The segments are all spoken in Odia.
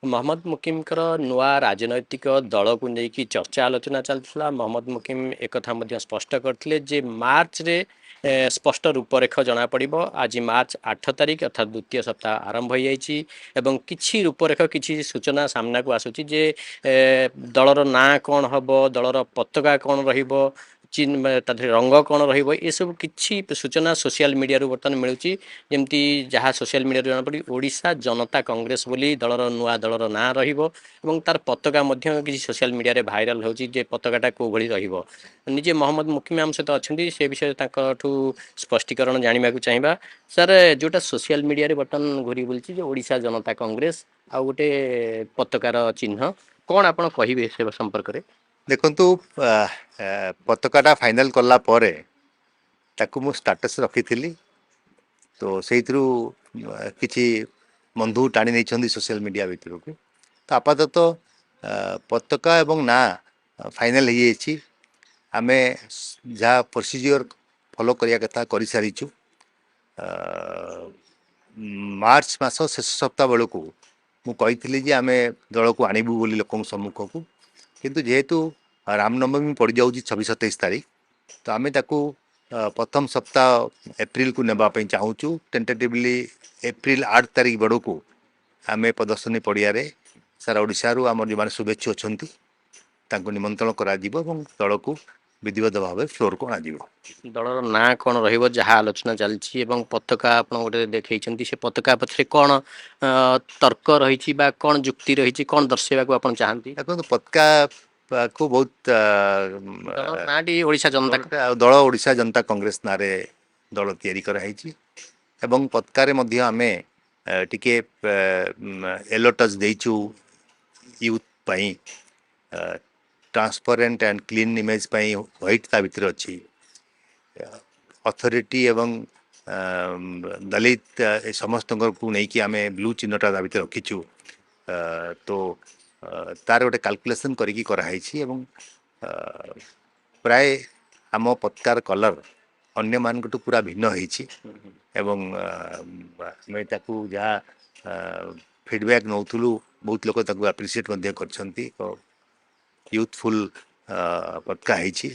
ମହମ୍ମଦ ମୁକିମଙ୍କର ନୂଆ ରାଜନୈତିକ ଦଳକୁ ନେଇକି ଚର୍ଚ୍ଚା ଆଲୋଚନା ଚାଲିଥିଲା। ମହମ୍ମଦ ମୁକିମ ଏକଥା ମଧ୍ୟ ସ୍ପଷ୍ଟ କରିଥିଲେ ଯେ ମାର୍ଚ୍ଚରେ ସ୍ପଷ୍ଟ ରୂପରେଖ ଜଣାପଡ଼ିବ। ଆଜି ମାର୍ଚ୍ଚ 8 ତାରିଖ ଅର୍ଥାତ୍ ଦ୍ୱିତୀୟ ସପ୍ତାହ ଆରମ୍ଭ ହୋଇଯାଇଛି ଏବଂ କିଛି ରୂପରେଖ କିଛି ସୂଚନା ସାମ୍ନାକୁ ଆସୁଛି ଯେ ଦଳର ନାଁ କ'ଣ ହେବ, ଦଳର ପତାକା କ'ଣ ରହିବ, ଚିହ୍ନ ତା ଦେହରେ ରଙ୍ଗ କ'ଣ ରହିବ, ଏସବୁ କିଛି ସୂଚନା ସୋସିଆଲ ମିଡ଼ିଆରୁ ବର୍ତ୍ତମାନ ମିଳୁଛି। ଯେମିତି ଯାହା ସୋସିଆଲ ମିଡ଼ିଆରୁ ଜଣାପଡ଼ି ଓଡ଼ିଶା ଜନତା କଂଗ୍ରେସ ବୋଲି ନୂଆ ଦଳର ନାଁ ରହିବ ଏବଂ ତାର ପତାକା ମଧ୍ୟ କିଛି ସୋସିଆଲ ମିଡ଼ିଆରେ ଭାଇରାଲ ହେଉଛି ଯେ ପତାକାଟା କେଉଁ ଭଳି ରହିବ। ନିଜେ ମହମ୍ମଦ ମୁକିମ ଆମ ସହିତ ଅଛନ୍ତି, ସେ ବିଷୟରେ ତାଙ୍କଠୁ ସ୍ପଷ୍ଟୀକରଣ ଜାଣିବାକୁ ଚାହିଁବା। ସାର୍, ଯେଉଁଟା ସୋସିଆଲ ମିଡ଼ିଆରେ ବର୍ତ୍ତମାନ ଘୁରି ବୁଲିଛି ଯେ ଓଡ଼ିଶା ଜନତା କଂଗ୍ରେସ ଆଉ ଗୋଟେ ପତାକାର ଚିହ୍ନ, କ'ଣ ଆପଣ କହିବେ ସେ ସମ୍ପର୍କରେ? ଦେଖନ୍ତୁ, ପତାକାଟା ଫାଇନାଲ କଲା ପରେ ତାକୁ ମୁଁ ଷ୍ଟାଟସ୍ ରଖିଥିଲି, ତ ସେଇଥିରୁ କିଛି ବନ୍ଧୁ ଟାଣି ନେଇଛନ୍ତି ସୋସିଆଲ ମିଡ଼ିଆ ଭିତରକୁ। ତ ଆପାତତଃ ପତାକା ଏବଂ ନାଁ ଫାଇନାଲ ହେଇଯାଇଛି। ଆମେ ଯାହା ପ୍ରୋସିଜିଓର ଫଲୋ କରିବା କଥା କରିସାରିଛୁ। ମାର୍ଚ୍ଚ ମାସ ଶେଷ ସପ୍ତାହ ବେଳକୁ ମୁଁ କହିଥିଲି ଯେ ଆମେ ଦଳକୁ ଆଣିବୁ ବୋଲି ଲୋକଙ୍କ ସମ୍ମୁଖକୁ, କିନ୍ତୁ ଯେହେତୁ ରାମନବମୀ ପଡ଼ିଯାଉଛି 26-27 ତାରିଖ, ତ ଆମେ ତାକୁ ପ୍ରଥମ ସପ୍ତାହ ଏପ୍ରିଲକୁ ନେବା ପାଇଁ ଚାହୁଁଛୁ। ଟେଣ୍ଟେଟିଭଲି ଏପ୍ରିଲ 8 ତାରିଖ ବେଳକୁ ଆମେ ପ୍ରଦର୍ଶନୀ ପଡ଼ିଆରେ ସାରା ଓଡ଼ିଶାରୁ ଆମର ଯେଉଁମାନେ ଶୁଭେଚ୍ଛୁ ଅଛନ୍ତି ତାଙ୍କୁ ନିମନ୍ତ୍ରଣ କରାଯିବ ଏବଂ ଦଳକୁ ବିଧିବଦ୍ଧ ଭାବେ ଫ୍ଲୋରକୁ ଅଣାଯିବ। ଦଳର ନାଁ କ'ଣ ରହିବ ଯାହା ଆଲୋଚନା ଚାଲିଛି ଏବଂ ପତାକା ଆପଣ ଗୋଟେ ଦେଖେଇଛନ୍ତି, ସେ ପତାକା ପଛରେ କ'ଣ ତର୍କ ରହିଛି ବା କ'ଣ ଯୁକ୍ତି ରହିଛି, କ'ଣ ଦର୍ଶାଇବାକୁ ଆପଣ ଚାହାନ୍ତି? ଦେଖନ୍ତୁ, ପତାକାକୁ ବହୁତ ଦଳର ନାଁଟି ଓଡ଼ିଶା ଜନତା ଦଳ ଓଡ଼ିଶା ଜନତା କଂଗ୍ରେସ ନାଁରେ ଦଳ ତିଆରି କରାହେଇଛି ଏବଂ ପତାକାରେ ମଧ୍ୟ ଆମେ ଟିକେ ୟେଲୋ ଟଚ୍ ଦେଇଛୁ ୟୁଥ୍ ପାଇଁ। ଟ୍ରାନ୍ସପରେଣ୍ଟ ଆଣ୍ଡ କ୍ଲିନ୍ ଇମେଜ୍ ପାଇଁ ହ୍ୱାଇଟ୍ ତା ଭିତରେ ଅଛି। ଅଥରିଟି ଏବଂ ଦଲିତ ଏ ସମସ୍ତଙ୍କୁ ନେଇକି ଆମେ ବ୍ଲୁ ଚିହ୍ନଟା ତା ଭିତରେ ରଖିଛୁ। ତ ତାର ଗୋଟେ କାଲକୁଲେସନ୍ କରିକି କରାହେଇଛି ଏବଂ ପ୍ରାୟ ଆମ ପତାକାର କଲର୍ ଅନ୍ୟମାନଙ୍କଠୁ ପୁରା ଭିନ୍ନ ହେଇଛି ଏବଂ ଆମେ ତାକୁ ଯାହା ଫିଡ଼ବ୍ୟାକ୍ ନେଉଥିଲୁ, ବହୁତ ଲୋକ ତାକୁ ଆପ୍ରିସିଏଟ୍ ମଧ୍ୟ କରିଛନ୍ତି। ୟୁଥଫୁଲ୍ ପତାକା ହେଇଛି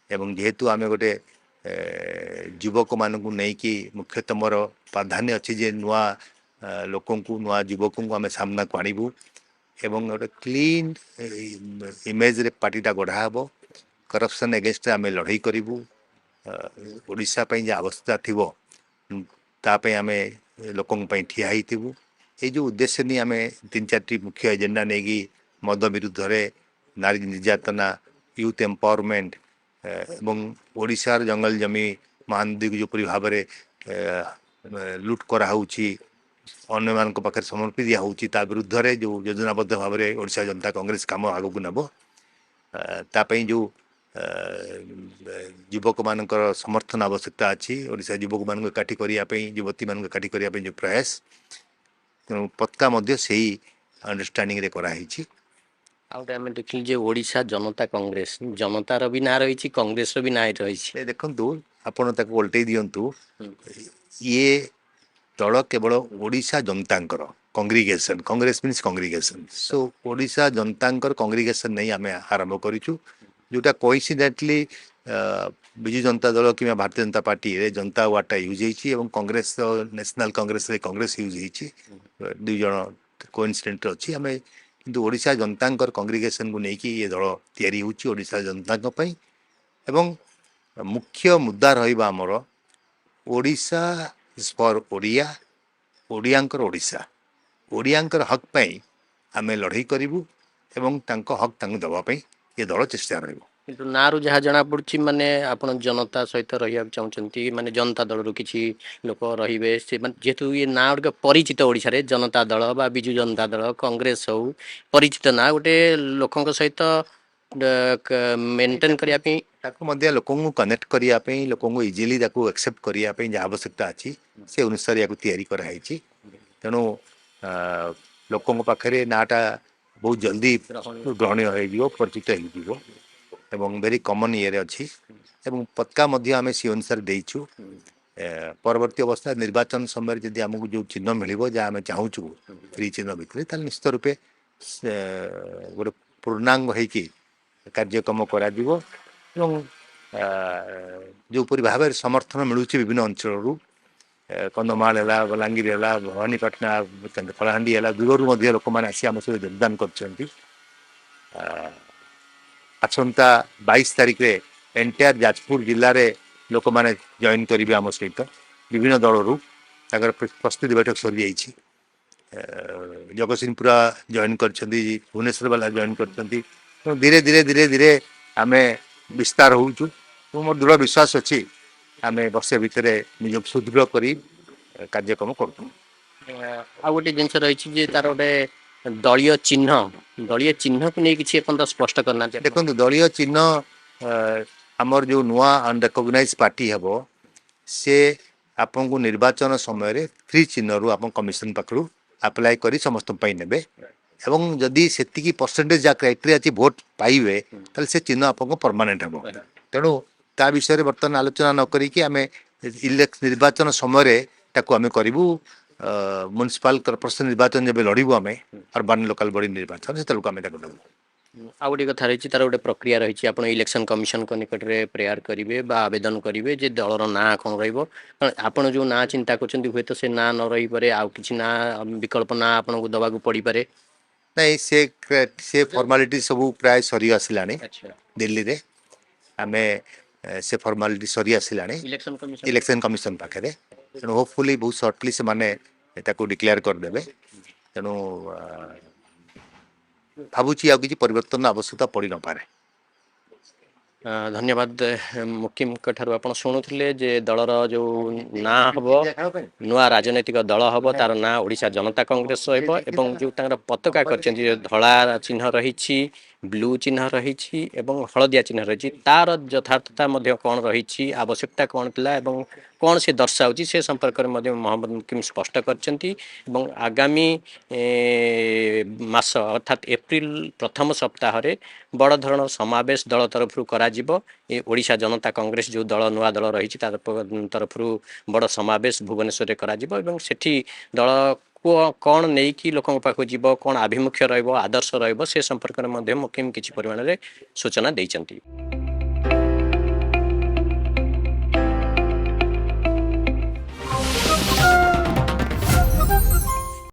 ଏବଂ ଯେହେତୁ ଆମେ ଗୋଟେ ଯୁବକମାନଙ୍କୁ ନେଇକି ମୁଖ୍ୟତଃ ମୋର ପ୍ରାଧାନ୍ୟ ଅଛି ଯେ ନୂଆ ଲୋକଙ୍କୁ, ନୂଆ ଯୁବକଙ୍କୁ ଆମେ ସାମ୍ନାକୁ ଆଣିବୁ ଏବଂ ଗୋଟେ କ୍ଲିନ୍ ଇମେଜରେ ପାର୍ଟିଟା ଗଢ଼ା ହେବ। କରପ୍ସନ୍ ଏଗେନଷ୍ଟରେ ଆମେ ଲଢ଼େଇ କରିବୁ। ଓଡ଼ିଶା ପାଇଁ ଯାହା ଆବଶ୍ୟକତା ଥିବ ତା ପାଇଁ ଆମେ ଲୋକଙ୍କ ପାଇଁ ଠିଆ ହେଇଥିବୁ। ଏଇ ଯେଉଁ ଉଦ୍ଦେଶ୍ୟ ନେଇ ଆମେ 3-4ଟି ମୁଖ୍ୟ ଏଜେଣ୍ଡା ନେଇକି ମଦ ବିରୁଦ୍ଧରେ, ନାରୀ ନିର୍ଯାତନା, ୟୁଥ୍ ଏମ୍ପାୱାରମେଣ୍ଟ ଏବଂ ଓଡ଼ିଶାର ଜଙ୍ଗଲ ଜମି ମହାନଦୀକୁ ଯେପରି ଭାବରେ ଲୁଟ୍ କରାହେଉଛି, ଅନ୍ୟମାନଙ୍କ ପାଖରେ ସମର୍ପି ଦିଆହେଉଛି, ତା ବିରୁଦ୍ଧରେ ଯେଉଁ ଯୋଜନାବଦ୍ଧ ଭାବରେ ଓଡ଼ିଶା ଜନତା କଂଗ୍ରେସ କାମ ଆଗକୁ ନେବ, ତା ପାଇଁ ଯେଉଁ ଯୁବକମାନଙ୍କର ସମର୍ଥନ ଆବଶ୍ୟକତା ଅଛି, ଓଡ଼ିଶା ଯୁବକମାନଙ୍କୁ ଏକାଠି କରିବା ପାଇଁ, ଯୁବତୀମାନଙ୍କୁ ଏକାଠି କରିବା ପାଇଁ ଯେଉଁ ପ୍ରୟାସ, ତେଣୁ ପତାକା ମଧ୍ୟ ସେଇ ଅଣ୍ଡରଷ୍ଟାଣ୍ଡିଂରେ କରାହେଇଛି। ଆଉ ଗୋଟେ ଆମେ ଦେଖିଲୁ ଯେ ଓଡ଼ିଶା ଜନତା କଂଗ୍ରେସ, ଜନତାର ବି ନାଁ ରହିଛି, କଂଗ୍ରେସର ବି ନାଁ ରହିଛି। ଦେଖନ୍ତୁ, ଆପଣ ତାକୁ ଓଲଟେଇ ଦିଅନ୍ତୁ। ଇଏ ଦଳ କେବଳ ଓଡ଼ିଶା ଜନତାଙ୍କର କଂଗ୍ରିଗେସନ୍, କଂଗ୍ରେସ ମିନ୍ସ କଂଗ୍ରିଗେସନ୍। ସୋ ଓଡ଼ିଶା ଜନତାଙ୍କର କଂଗ୍ରିଗେସନ୍ ନେଇ ଆମେ ଆରମ୍ଭ କରିଛୁ, ଯେଉଁଟା କୋଇନ୍ସିଡେଣ୍ଟଲି ବିଜୁ ଜନତା ଦଳ କିମ୍ବା ଭାରତୀୟ ଜନତା ପାର୍ଟିରେ ଜନତା ୱାର୍ଡ଼ଟା ୟୁଜ୍ ହେଇଛି ଏବଂ କଂଗ୍ରେସ ନ୍ୟାସନାଲ୍ କଂଗ୍ରେସରେ କଂଗ୍ରେସ ୟୁଜ୍ ହେଇଛି। ଦୁଇ ଜଣ କୋଇନ୍ସିଡେଣ୍ଟରେ ଅଛି। ଆମେ କିନ୍ତୁ ଓଡ଼ିଶା ଜନତାଙ୍କର କଂଗ୍ରିଗେସନ୍କୁ ନେଇକି ଏ ଦଳ ତିଆରି ହେଉଛି ଓଡ଼ିଶା ଜନତାଙ୍କ ପାଇଁ ଏବଂ ମୁଖ୍ୟ ମୁଦ୍ଦା ରହିବ ଆମର ଓଡ଼ିଶା ଇଜ୍ ଫର୍ ଓଡ଼ିଆ, ଓଡ଼ିଆଙ୍କର ଓଡ଼ିଶା। ଓଡ଼ିଆଙ୍କର ହକ୍ ପାଇଁ ଆମେ ଲଢ଼େଇ କରିବୁ ଏବଂ ତାଙ୍କ ହକ୍ ତାଙ୍କୁ ଦେବା ପାଇଁ ଏ ଦଳ ଚେଷ୍ଟା ରହିବ। କିନ୍ତୁ ନାଁରୁ ଯାହା ଜଣାପଡ଼ୁଛି, ମାନେ ଆପଣ ଜନତା ସହିତ ରହିବାକୁ ଚାହୁଁଛନ୍ତି, ମାନେ ଜନତା ଦଳରୁ କିଛି ଲୋକ ରହିବେ। ସେମାନେ ଯେହେତୁ ଇଏ ନାଁ ଗୁଡ଼ିକ ପରିଚିତ ଓଡ଼ିଶାରେ, ଜନତା ଦଳ ବା ବିଜୁ ଜନତା ଦଳ, କଂଗ୍ରେସ ହଉ, ପରିଚିତ ନାଁ, ଗୋଟେ ଲୋକଙ୍କ ସହିତ ମେଣ୍ଟେନ୍ କରିବା ପାଇଁ, ତାକୁ ମଧ୍ୟ ଲୋକଙ୍କୁ କନେକ୍ଟ କରିବା ପାଇଁ, ଲୋକଙ୍କୁ ଇଜିଲି ତାକୁ ଆକ୍ସେପ୍ଟ କରିବା ପାଇଁ ଯାହା ଆବଶ୍ୟକତା ଅଛି ସେ ଅନୁସାରେ ୟାକୁ ତିଆରି କରାହେଇଛି। ତେଣୁ ଲୋକଙ୍କ ପାଖରେ ନାଁଟା ବହୁତ ଜଲ୍ଦି ଗ୍ରହଣୀୟ ହେଇଯିବ, ପରିଚିତ ହେଇଯିବ ଏବଂ ଭେରି କମନ୍ ଇଏରେ ଅଛି ଏବଂ ପତାକା ମଧ୍ୟ ଆମେ ସେ ଅନୁସାରେ ଦେଇଛୁ। ପରବର୍ତ୍ତୀ ଅବସ୍ଥା ନିର୍ବାଚନ ସମୟରେ ଯଦି ଆମକୁ ଯେଉଁ ଚିହ୍ନ ମିଳିବ ଯାହା ଆମେ ଚାହୁଁଛୁ ଫ୍ରି ଚିହ୍ନ ଭିତରେ ତାହେଲେ ନିଶ୍ଚିତ ରୂପେ ଗୋଟେ ପୂର୍ଣ୍ଣାଙ୍ଗ ହେଇକି କାର୍ଯ୍ୟକ୍ରମ କରାଯିବ ଏବଂ ଯେଉଁପରି ଭାବରେ ସମର୍ଥନ ମିଳୁଛି ବିଭିନ୍ନ ଅଞ୍ଚଳରୁ କନ୍ଧମାଳ ହେଲା ବଲାଙ୍ଗୀର ହେଲା ଭବାନୀପାଟଣା କଳାହାଣ୍ଡି ହେଲା ଦୂରରୁ ମଧ୍ୟ ଲୋକମାନେ ଆସି ଆମ ସହିତ ଯୋଗଦାନ କରିଛନ୍ତି। ଆସନ୍ତା 22 ତାରିଖରେ ଏଣ୍ଟାୟାର ଯାଜପୁର ଜିଲ୍ଲାରେ ଲୋକମାନେ ଜଏନ୍ କରିବେ ଆମ ସହିତ ବିଭିନ୍ନ ଦଳରୁ ତାଙ୍କର ପ୍ରସ୍ତୁତି ବୈଠକ ସରିଯାଇଛି। ଜଗତସିଂହପୁର ଜଏନ୍ କରିଛନ୍ତି, ଭୁବନେଶ୍ୱର ବାଲା ଜଏନ୍ କରିଛନ୍ତି। ତେଣୁ ଧୀରେ ଧୀରେ ଧୀରେ ଧୀରେ ଆମେ ବିସ୍ତାର ହେଉଛୁ। ମୋର ଦୃଢ଼ ବିଶ୍ୱାସ ଅଛି ଆମେ ବର୍ଷେ ଭିତରେ ନିଜକୁ ସୁଦୃଢ଼ କରି କାର୍ଯ୍ୟକ୍ରମ କରୁଛୁ। ଆଉ ଗୋଟେ ଜିନିଷ ରହିଛି ଯେ ତାର ଗୋଟେ ଦଳୀୟ ଚିହ୍ନକୁ ନେଇ କିଛି ଏପର୍ଯ୍ୟନ୍ତ ସ୍ପଷ୍ଟ କରିନାହାନ୍ତି ଆପଣ। ଦେଖନ୍ତୁ ଦଳୀୟ ଚିହ୍ନ ଆମର ଯେଉଁ ନୂଆ ଅନରେକଗ୍ନାଇଜ୍ ପାର୍ଟି ହେବ ସେ ଆପଣଙ୍କୁ ନିର୍ବାଚନ ସମୟରେ ଫ୍ରି ଚିହ୍ନରୁ ଆପଣ କମିଶନ ପାଖରୁ ଆପ୍ଲାଏ କରି ସମସ୍ତଙ୍କ ପାଇଁ ନେବେ ଏବଂ ଯଦି ସେତିକି ପରସେଣ୍ଟେଜ ଯାହା କ୍ରାଇଟେରିଆ ଅଛି ଭୋଟ ପାଇବେ ତାହେଲେ ସେ ଚିହ୍ନ ଆପଣଙ୍କ ପରମାନେଣ୍ଟ ହେବ। ତେଣୁ ତା ବିଷୟରେ ବର୍ତ୍ତମାନ ଆଲୋଚନା ନ କରିକି ଆମେ ନିର୍ବାଚନ ସମୟରେ ତାକୁ ଆମେ କରିବୁ। ମ୍ୟୁନିସିପାଲ କର୍ପୋରେସନ ନିର୍ବାଚନ ଯେବେ ଲଢ଼ିବୁ ଆମେ ଅର୍ବାନ ଲୋକାଲ ବଡି ନିର୍ବାଚନ ସେତେବେଳକୁ ଆମେ ତାକୁ ଦେବୁ। ଆଉ ଗୋଟେ କଥା ରହିଛି ତାର ଗୋଟେ ପ୍ରକ୍ରିୟା ରହିଛି ଆପଣ ଇଲେକ୍ସନ କମିଶନଙ୍କ ନିକଟରେ ପ୍ରେୟାର କରିବେ ବା ଆବେଦନ କରିବେ ଯେ ଦଳର ନାଁ କ'ଣ ରହିବ। କାରଣ ଆପଣ ଯେଉଁ ନାଁ ଚିନ୍ତା କରୁଛନ୍ତି ହୁଏତ ସେ ନାଁ ନ ରହିପାରେ ଆଉ କିଛି ନାଁ ବିକଳ୍ପ ନାଁ ଆପଣଙ୍କୁ ଦେବାକୁ ପଡ଼ିପାରେ। ନାଇଁ ସେ ଫର୍ମାଲିଟି ସବୁ ପ୍ରାୟ ସରି ଆସିଲାଣି ଆଚ୍ଛା ଦିଲ୍ଲୀରେ। ଆମେ ସେ ଫର୍ମାଲିଟି ସରି ଆସିଲାଣି ଇଲେକ୍ସନ କମିଶନ ପାଖରେ। ତେଣୁ ହୋପଫୁଲି ବହୁତ ସର୍ଟଲି ସେମାନେ ତାକୁ ଡିକ୍ଲେୟାର କରିଦେବେ। ତେଣୁ ଭାବୁଛି ଆଉ କିଛି ପରିବର୍ତ୍ତନ ଆବଶ୍ୟକତା ପଡ଼ିନପାରେ। ଧନ୍ୟବାଦ। ମୁକିମଙ୍କ ଠାରୁ ଆପଣ ଶୁଣୁଥିଲେ ଯେ ଦଳର ଯେଉଁ ନାଁ ହେବ ନୂଆ ରାଜନୈତିକ ଦଳ ହେବ ତାର ନାଁ ଓଡ଼ିଶା ଜନତା କଂଗ୍ରେସ ରହିବ ଏବଂ ଯେଉଁ ତାଙ୍କର ପତାକା କରିଛନ୍ତି ଧଳା ଚିହ୍ନ ରହିଛି, ବ୍ଲୁ ଚିହ୍ନ ରହିଛି ଏବଂ ହଳଦିଆ ଚିହ୍ନ ରହିଛି ତାର ଯଥାର୍ଥତା ମଧ୍ୟ କ'ଣ ରହିଛି, ଆବଶ୍ୟକତା କ'ଣ ଥିଲା ଏବଂ କ'ଣ ସେ ଦର୍ଶାଉଛି ସେ ସମ୍ପର୍କରେ ମଧ୍ୟ ମହମ୍ମଦ ମୁକିମ ସ୍ପଷ୍ଟ କରିଛନ୍ତି ଏବଂ ଆଗାମୀ ମାସ ଅର୍ଥାତ୍ ଏପ୍ରିଲ ପ୍ରଥମ ସପ୍ତାହରେ ବଡ଼ ଧରଣର ସମାବେଶ ଦଳ ତରଫରୁ କରାଯିବ। ଏ ଓଡ଼ିଶା ଜନତା କଂଗ୍ରେସ ଯେଉଁ ଦଳ ନୂଆ ଦଳ ରହିଛି ତାର ତରଫରୁ ବଡ଼ ସମାବେଶ ଭୁବନେଶ୍ୱରରେ କରାଯିବ ଏବଂ ସେଠି ଦଳ କ'ଣ ନେଇକି ଲୋକଙ୍କ ପାଖକୁ ଯିବ, କ'ଣ ଆଭିମୁଖ୍ୟ ରହିବ, ଆଦର୍ଶ ରହିବ ସେ ସମ୍ପର୍କରେ ମଧ୍ୟ ମୁକିମ କିଛି ପରିମାଣରେ ସୂଚନା ଦେଇଛନ୍ତି।